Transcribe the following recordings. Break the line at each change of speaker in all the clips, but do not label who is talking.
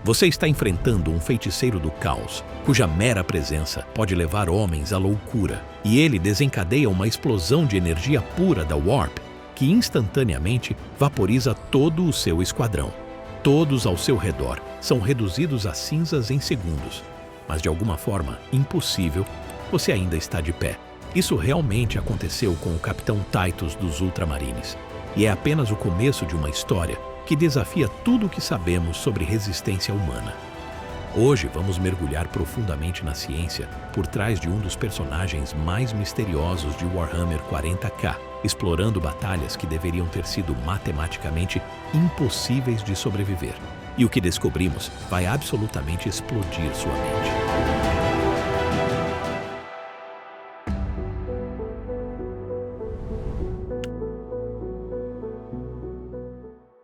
Você está enfrentando um feiticeiro do caos, cuja mera presença pode levar homens à loucura, e ele desencadeia uma explosão de energia pura da Warp, que instantaneamente vaporiza todo o seu esquadrão. Todos ao seu redor são reduzidos a cinzas em segundos, mas de alguma forma impossível, você ainda está de pé. Isso realmente aconteceu com o Capitão Titus dos Ultramarines, e é apenas o começo de uma história que desafia tudo o que sabemos sobre resistência humana. Hoje vamos mergulhar profundamente na ciência por trás de um dos personagens mais misteriosos de Warhammer 40K, explorando batalhas que deveriam ter sido matematicamente impossíveis de sobreviver. E o que descobrimos vai absolutamente explodir sua mente.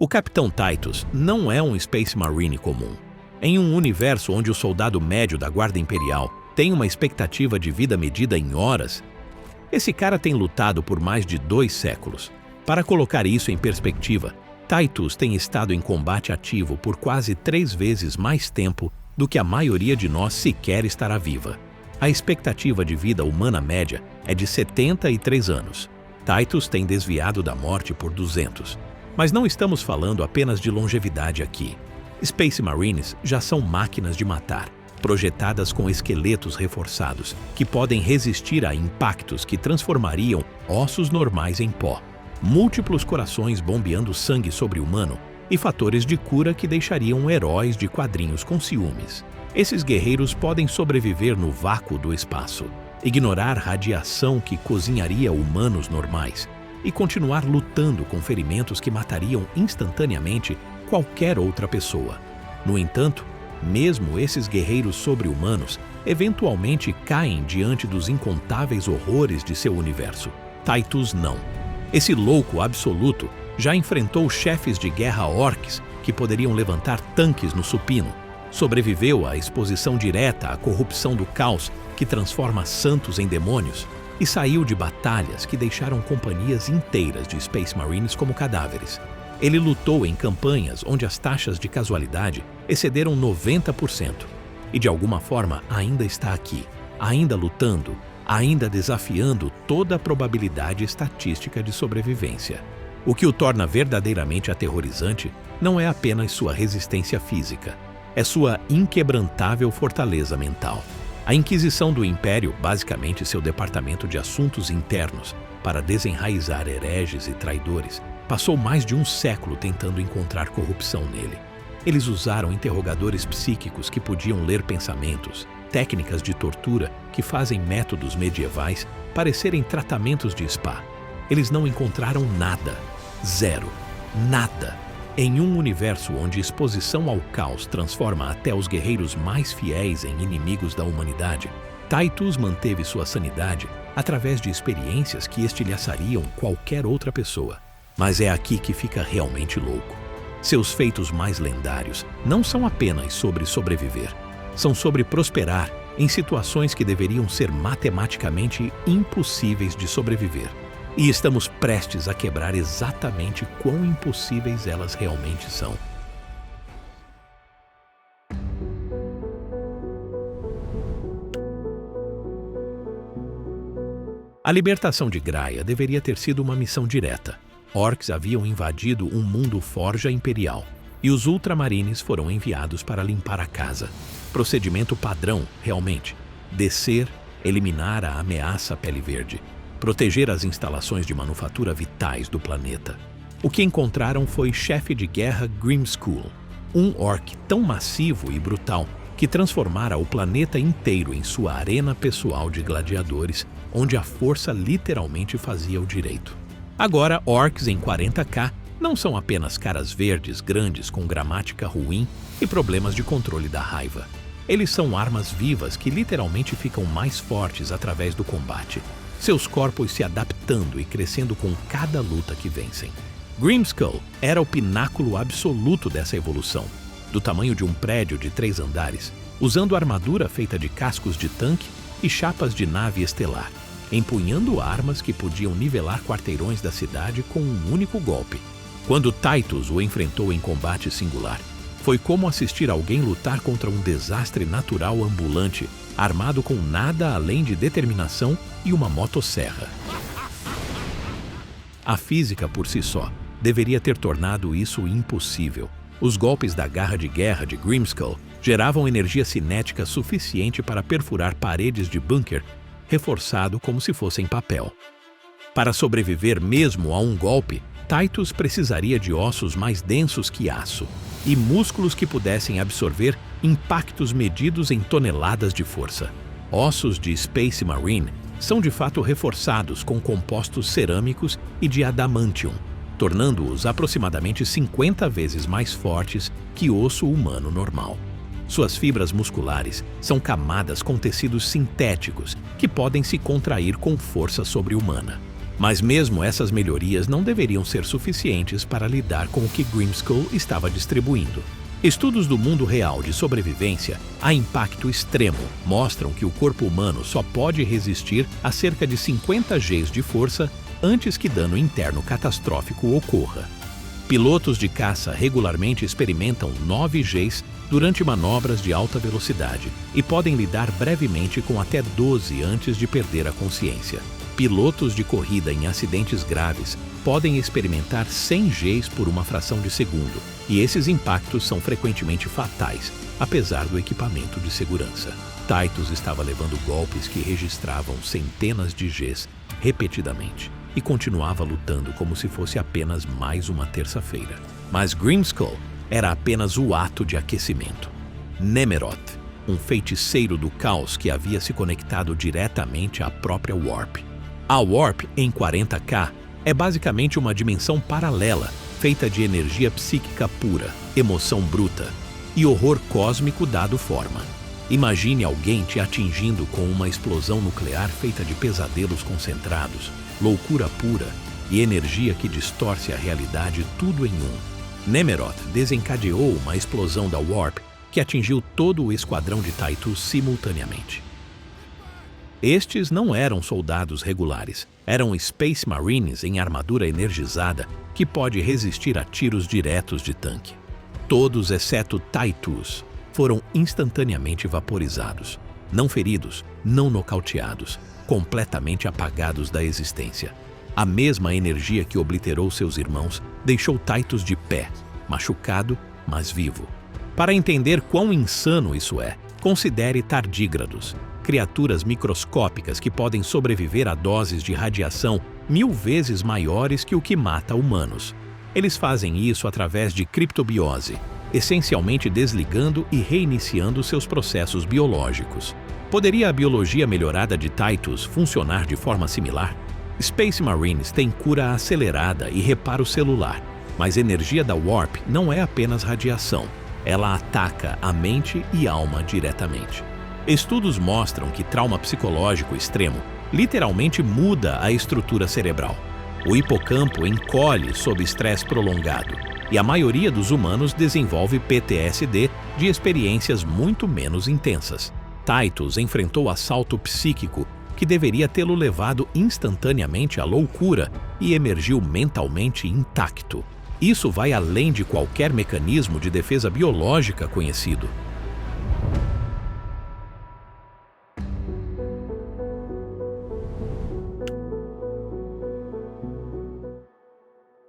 O Capitão Titus não é um Space Marine comum. Em um universo onde o soldado médio da Guarda Imperial tem uma expectativa de vida medida em horas, esse cara tem lutado por mais de 2 séculos. Para colocar isso em perspectiva, Titus tem estado em combate ativo por quase 3 vezes mais tempo do que a maioria de nós sequer estará viva. A expectativa de vida humana média é de 73 anos. Titus tem desviado da morte por 200. Mas não estamos falando apenas de longevidade aqui. Space Marines já são máquinas de matar, projetadas com esqueletos reforçados, que podem resistir a impactos que transformariam ossos normais em pó, múltiplos corações bombeando sangue sobre-humano e fatores de cura que deixariam heróis de quadrinhos com ciúmes. Esses guerreiros podem sobreviver no vácuo do espaço, ignorar radiação que cozinharia humanos normais e continuar lutando com ferimentos que matariam instantaneamente qualquer outra pessoa. No entanto, mesmo esses guerreiros sobre-humanos eventualmente caem diante dos incontáveis horrores de seu universo. Titus não. Esse louco absoluto já enfrentou chefes de guerra orcs que poderiam levantar tanques no supino, sobreviveu à exposição direta à corrupção do caos que transforma santos em demônios e saiu de batalhas que deixaram companhias inteiras de Space Marines como cadáveres. Ele lutou em campanhas onde as taxas de casualidade excederam 90% e, de alguma forma, ainda está aqui, ainda lutando, ainda desafiando toda a probabilidade estatística de sobrevivência. O que o torna verdadeiramente aterrorizante não é apenas sua resistência física, é sua inquebrantável fortaleza mental. A Inquisição do Império, basicamente seu departamento de assuntos internos para desenraizar hereges e traidores, passou mais de um século tentando encontrar corrupção nele. Eles usaram interrogadores psíquicos que podiam ler pensamentos, técnicas de tortura que fazem métodos medievais parecerem tratamentos de spa. Eles não encontraram nada. Zero. Nada. Em um universo onde exposição ao caos transforma até os guerreiros mais fiéis em inimigos da humanidade, Titus manteve sua sanidade através de experiências que estilhaçariam qualquer outra pessoa. Mas é aqui que fica realmente louco. Seus feitos mais lendários não são apenas sobre sobreviver, são sobre prosperar em situações que deveriam ser matematicamente impossíveis de sobreviver. E estamos prestes a quebrar exatamente quão impossíveis elas realmente são. A libertação de Graia deveria ter sido uma missão direta. Orcs haviam invadido um mundo forja imperial, e os Ultramarines foram enviados para limpar a casa. Procedimento padrão, realmente. Descer, eliminar a ameaça pele verde, proteger as instalações de manufatura vitais do planeta. O que encontraram foi chefe de guerra Grimskull, um orc tão massivo e brutal que transformara o planeta inteiro em sua arena pessoal de gladiadores, onde a força literalmente fazia o direito. Agora, orcs em 40K não são apenas caras verdes grandes com gramática ruim e problemas de controle da raiva. Eles são armas vivas que literalmente ficam mais fortes através do combate, seus corpos se adaptando e crescendo com cada luta que vencem. Grimskull era o pináculo absoluto dessa evolução, do tamanho de um prédio de 3 andares, usando armadura feita de cascos de tanque e chapas de nave estelar, empunhando armas que podiam nivelar quarteirões da cidade com um único golpe. Quando Titus o enfrentou em combate singular, Foi como assistir alguém lutar contra um desastre natural ambulante, armado com nada além de determinação e uma motosserra. A física, por si só, deveria ter tornado isso impossível. Os golpes da garra de guerra de Grimskull geravam energia cinética suficiente para perfurar paredes de bunker, reforçado como se fossem papel. Para sobreviver mesmo a um golpe, Titus precisaria de ossos mais densos que aço e músculos que pudessem absorver impactos medidos em toneladas de força. Ossos de Space Marine são de fato reforçados com compostos cerâmicos e de adamantium, tornando-os aproximadamente 50 vezes mais fortes que osso humano normal. Suas fibras musculares são camadas com tecidos sintéticos que podem se contrair com força sobre-humana. Mas mesmo essas melhorias não deveriam ser suficientes para lidar com o que Grimskull estava distribuindo. Estudos do mundo real de sobrevivência a impacto extremo mostram que o corpo humano só pode resistir a cerca de 50 Gs de força antes que dano interno catastrófico ocorra. Pilotos de caça regularmente experimentam 9 Gs durante manobras de alta velocidade e podem lidar brevemente com até 12 antes de perder a consciência. Pilotos de corrida em acidentes graves podem experimentar 100 Gs por uma fração de segundo, e esses impactos são frequentemente fatais, apesar do equipamento de segurança. Titus estava levando golpes que registravam centenas de Gs repetidamente e continuava lutando como se fosse apenas mais uma terça-feira. Mas Grimskull era apenas o ato de aquecimento. Nemeroth, um feiticeiro do caos que havia se conectado diretamente à própria Warp. A Warp, em 40K, é basicamente uma dimensão paralela, feita de energia psíquica pura, emoção bruta e horror cósmico dado forma. Imagine alguém te atingindo com uma explosão nuclear feita de pesadelos concentrados, loucura pura e energia que distorce a realidade tudo em um. Nemeroth desencadeou uma explosão da Warp que atingiu todo o esquadrão de Titus simultaneamente. Estes não eram soldados regulares, eram Space Marines em armadura energizada que pode resistir a tiros diretos de tanque. Todos, exceto Titus, foram instantaneamente vaporizados, não feridos, não nocauteados, completamente apagados da existência. A mesma energia que obliterou seus irmãos deixou Titus de pé, machucado, mas vivo. Para entender quão insano isso é, considere tardígrados, criaturas microscópicas que podem sobreviver a doses de radiação 1000 vezes maiores que o que mata humanos. Eles fazem isso através de criptobiose, essencialmente desligando e reiniciando seus processos biológicos. Poderia a biologia melhorada de Titus funcionar de forma similar? Space Marines têm cura acelerada e reparo celular, mas a energia da Warp não é apenas radiação, ela ataca a mente e alma diretamente. Estudos mostram que trauma psicológico extremo literalmente muda a estrutura cerebral. O hipocampo encolhe sob estresse prolongado e a maioria dos humanos desenvolve PTSD de experiências muito menos intensas. Titus enfrentou assalto psíquico que deveria tê-lo levado instantaneamente à loucura e emergiu mentalmente intacto. Isso vai além de qualquer mecanismo de defesa biológica conhecido.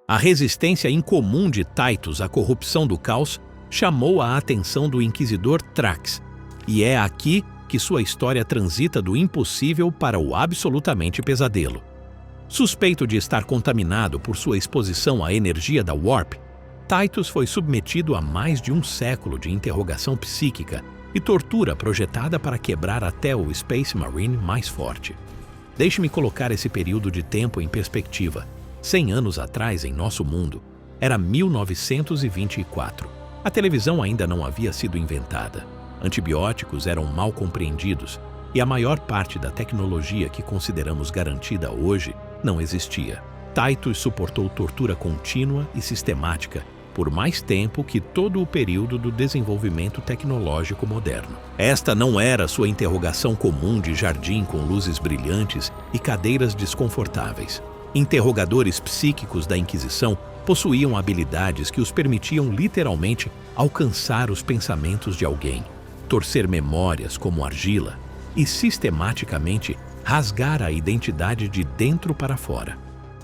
A resistência incomum de Titus à corrupção do caos chamou a atenção do inquisidor Thrax, e é aqui que sua história transita do impossível para o absolutamente pesadelo. Suspeito de estar contaminado por sua exposição à energia da Warp, Titus foi submetido a mais de um século de interrogação psíquica e tortura projetada para quebrar até o Space Marine mais forte. Deixe-me colocar esse período de tempo em perspectiva. 100 anos atrás, em nosso mundo, era 1924. A televisão ainda não havia sido inventada. Antibióticos eram mal compreendidos e a maior parte da tecnologia que consideramos garantida hoje não existia. Titus suportou tortura contínua e sistemática por mais tempo que todo o período do desenvolvimento tecnológico moderno. Esta não era sua interrogação comum de jardim com luzes brilhantes e cadeiras desconfortáveis. Interrogadores psíquicos da Inquisição possuíam habilidades que os permitiam literalmente alcançar os pensamentos de alguém, torcer memórias como argila e sistematicamente rasgar a identidade de dentro para fora.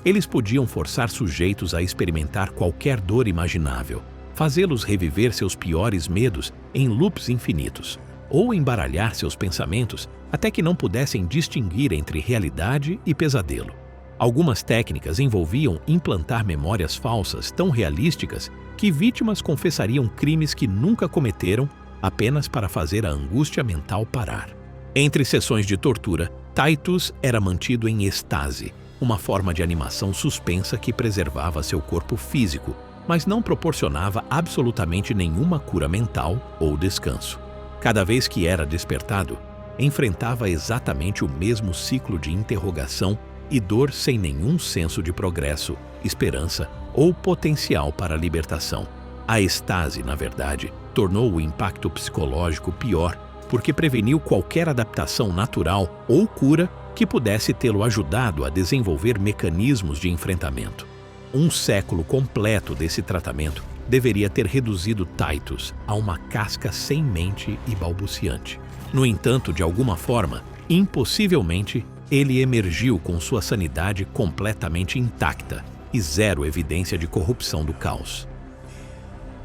Eles podiam forçar sujeitos a experimentar qualquer dor imaginável, fazê-los reviver seus piores medos em loops infinitos, ou embaralhar seus pensamentos até que não pudessem distinguir entre realidade e pesadelo. Algumas técnicas envolviam implantar memórias falsas tão realísticas que vítimas confessariam crimes que nunca cometeram apenas para fazer a angústia mental parar. Entre sessões de tortura, Titus era mantido em estase, uma forma de animação suspensa que preservava seu corpo físico, mas não proporcionava absolutamente nenhuma cura mental ou descanso. Cada vez que era despertado, enfrentava exatamente o mesmo ciclo de interrogação e dor sem nenhum senso de progresso, esperança ou potencial para a libertação. A estase, na verdade, tornou o impacto psicológico pior porque preveniu qualquer adaptação natural ou cura que pudesse tê-lo ajudado a desenvolver mecanismos de enfrentamento. Um século completo desse tratamento deveria ter reduzido Titus a uma casca sem mente e balbuciante. No entanto, de alguma forma, impossivelmente, ele emergiu com sua sanidade completamente intacta e zero evidência de corrupção do caos.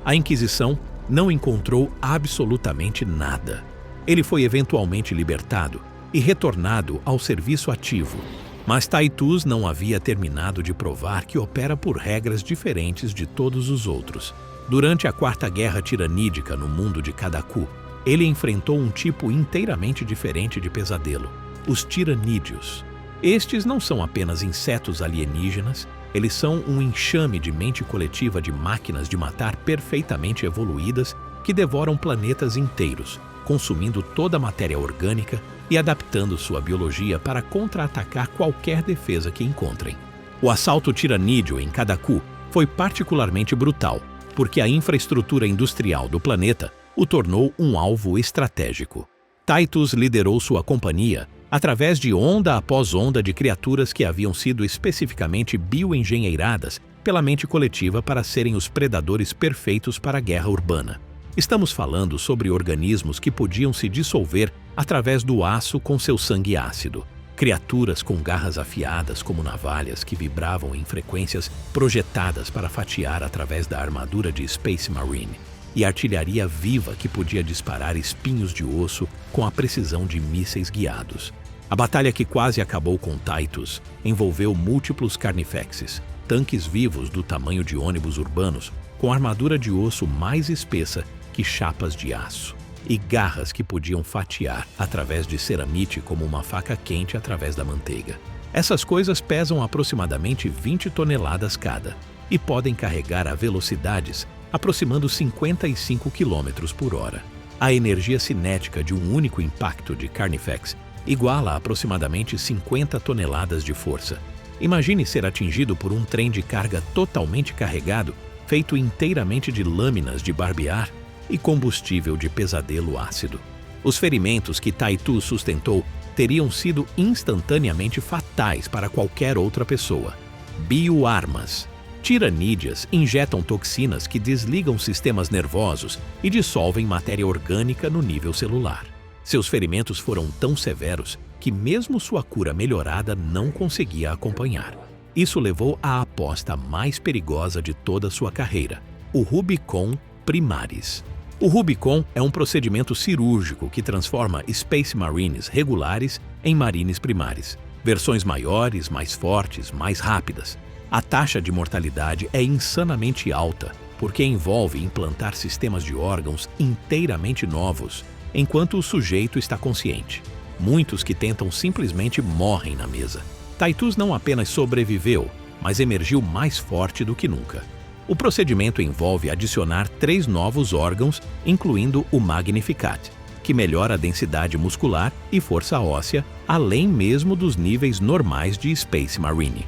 A Inquisição não encontrou absolutamente nada. Ele foi eventualmente libertado e retornado ao serviço ativo, mas Titus não havia terminado de provar que opera por regras diferentes de todos os outros. Durante a Quarta Guerra Tiranídica no mundo de Cadaku, ele enfrentou um tipo inteiramente diferente de pesadelo: os tiranídeos. Estes não são apenas insetos alienígenas, eles são um enxame de mente coletiva de máquinas de matar perfeitamente evoluídas que devoram planetas inteiros, consumindo toda a matéria orgânica e adaptando sua biologia para contra-atacar qualquer defesa que encontrem. O assalto tiranídeo em Cadaku foi particularmente brutal, porque a infraestrutura industrial do planeta o tornou um alvo estratégico. Titus liderou sua companhia através de onda após onda de criaturas que haviam sido especificamente bioengenheiradas pela mente coletiva para serem os predadores perfeitos para a guerra urbana. Estamos falando sobre organismos que podiam se dissolver através do aço com seu sangue ácido, criaturas com garras afiadas como navalhas que vibravam em frequências projetadas para fatiar através da armadura de Space Marine, e artilharia viva que podia disparar espinhos de osso com a precisão de mísseis guiados. A batalha que quase acabou com Titus envolveu múltiplos carnifexes, tanques vivos do tamanho de ônibus urbanos, com armadura de osso mais espessa que chapas de aço, e garras que podiam fatiar através de ceramite como uma faca quente através da manteiga. Essas coisas pesam aproximadamente 20 toneladas cada e podem carregar a velocidades aproximando 55 km por hora. A energia cinética de um único impacto de Carnifex iguala a aproximadamente 50 toneladas de força. Imagine ser atingido por um trem de carga totalmente carregado, feito inteiramente de lâminas de barbear e combustível de pesadelo ácido. Os ferimentos que Titus sustentou teriam sido instantaneamente fatais para qualquer outra pessoa. Bioarmas. Tiranídeas injetam toxinas que desligam sistemas nervosos e dissolvem matéria orgânica no nível celular. Seus ferimentos foram tão severos que mesmo sua cura melhorada não conseguia acompanhar. Isso levou à aposta mais perigosa de toda sua carreira, o Rubicon Primaris. O Rubicon é um procedimento cirúrgico que transforma Space Marines regulares em Marines primares, versões maiores, mais fortes, mais rápidas. A taxa de mortalidade é insanamente alta, porque envolve implantar sistemas de órgãos inteiramente novos, enquanto o sujeito está consciente. Muitos que tentam simplesmente morrem na mesa. Titus não apenas sobreviveu, mas emergiu mais forte do que nunca. O procedimento envolve adicionar 3 novos órgãos, incluindo o Magnificat, que melhora a densidade muscular e força óssea, além mesmo dos níveis normais de Space Marine.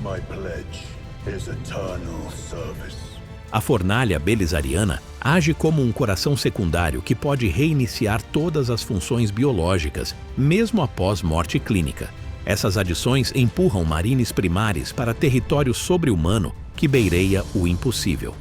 My pledge is eternal service.
A fornalha belisariana age como um coração secundário que pode reiniciar todas as funções biológicas, mesmo após morte clínica. Essas adições empurram marines primares para território sobre-humano que beireia o impossível.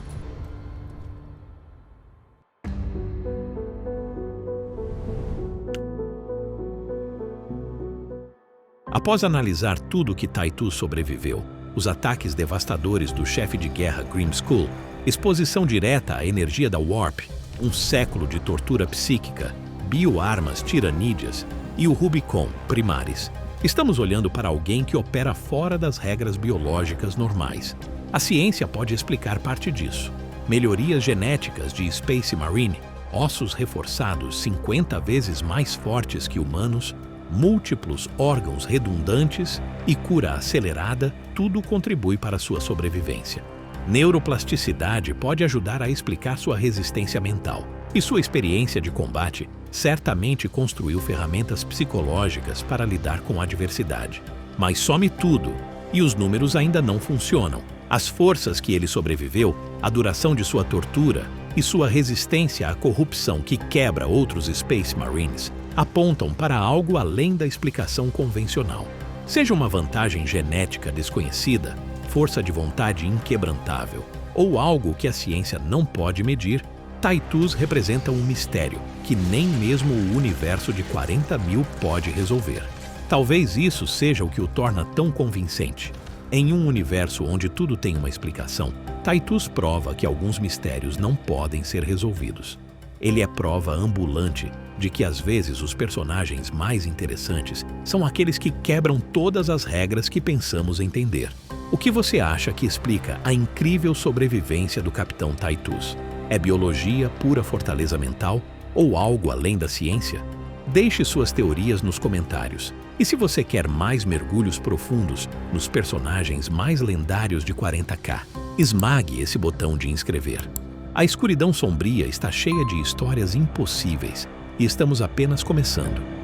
Após analisar tudo que Tytus sobreviveu, os ataques devastadores do chefe de guerra Grimskull, exposição direta à energia da Warp, um século de tortura psíquica, bioarmas tiranídeas e o Rubicon Primaris, estamos olhando para alguém que opera fora das regras biológicas normais. A ciência pode explicar parte disso. Melhorias genéticas de Space Marine, ossos reforçados 50 vezes mais fortes que humanos, múltiplos órgãos redundantes e cura acelerada, tudo contribui para sua sobrevivência. Neuroplasticidade pode ajudar a explicar sua resistência mental, e sua experiência de combate certamente construiu ferramentas psicológicas para lidar com a adversidade. Mas some tudo, e os números ainda não funcionam. As forças que ele sobreviveu, a duração de sua tortura e sua resistência à corrupção que quebra outros Space Marines apontam para algo além da explicação convencional. Seja uma vantagem genética desconhecida, força de vontade inquebrantável ou algo que a ciência não pode medir, Tytus representa um mistério que nem mesmo o universo de 40.000 pode resolver. Talvez isso seja o que o torna tão convincente. Em um universo onde tudo tem uma explicação, Tytus prova que alguns mistérios não podem ser resolvidos. Ele é prova ambulante de que às vezes os personagens mais interessantes são aqueles que quebram todas as regras que pensamos entender. O que você acha que explica a incrível sobrevivência do Capitão Tytus? É biologia, pura fortaleza mental ou algo além da ciência? Deixe suas teorias nos comentários. E se você quer mais mergulhos profundos nos personagens mais lendários de 40K, esmague esse botão de inscrever. A escuridão sombria está cheia de histórias impossíveis e estamos apenas começando.